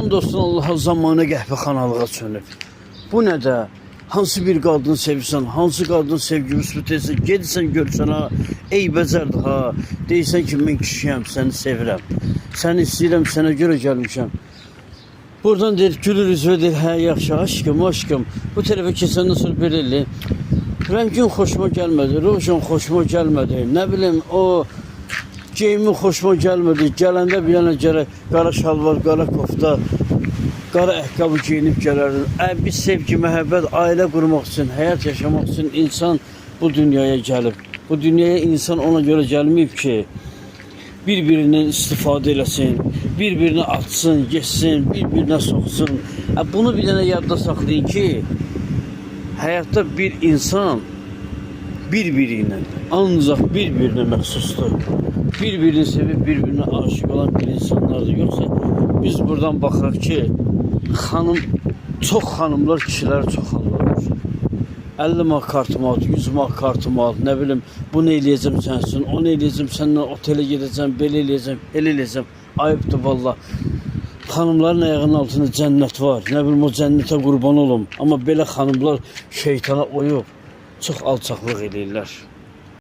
Hamdolsun Allah'a zamanı qəhvəxanalığa çönüb. Bu nə də? Hansı bir qadını sevirsən, hansı qadın sevgi müsbət etsən, gedirsən görsən ha, ey bəcərdir ha, deyirsən ki, mən kişiyəm, səni sevirəm, səni istəyirəm, sənə görə gəlmişəm. Buradan deyir, gülürüz və deyir, hə, yaxşı, aşkım, bu tərəfə keçəndən sonra belə eləyir. Rəngin xoşuma gəlmədi, rojan xoşuma gəlmədi, nə bilim, o geyimin xoşuma gəlmədi, gələndə bir yana gərək qara şalvar, qara kofta, qara ayaqqabı giyinib gələrdin. Bir sevgi, məhəbbət, ailə qurmaq üçün, həyat yaşamaq üçün insan bu dünyaya gəlib. Bu dünyaya insan ona görə gəlməyib ki, bir-birindən istifadə eləsin, bir-birini atsın, geçsin, bir-birinə soxsun. Bunu bir dənə yadda saxlayın ki, həyatda bir insan bir-biri ilə, ancaq bir-birinə məxsusdur. Bir-birini sevib, bir-birinə aşık olan bir insanlardır. Yoxsa biz buradan baxırıq ki, çox xanımlar kişiləri çox anlar. 50 manat kartım aldı, 100 manat kartım aldı, nə bilim, bunu eləyəcəm sən üçün, onu eləyəcəm, səndən otelə gedəcəm, belə eləyəcəm, elə eləyəcəm. Ayıbdır valla. Xanımların ayağının altında cənnət var, nə bilim, o cənnətə qurban olum. Amma belə xanımlar şeytana oyub, çox alçaqlıq eləyirlər.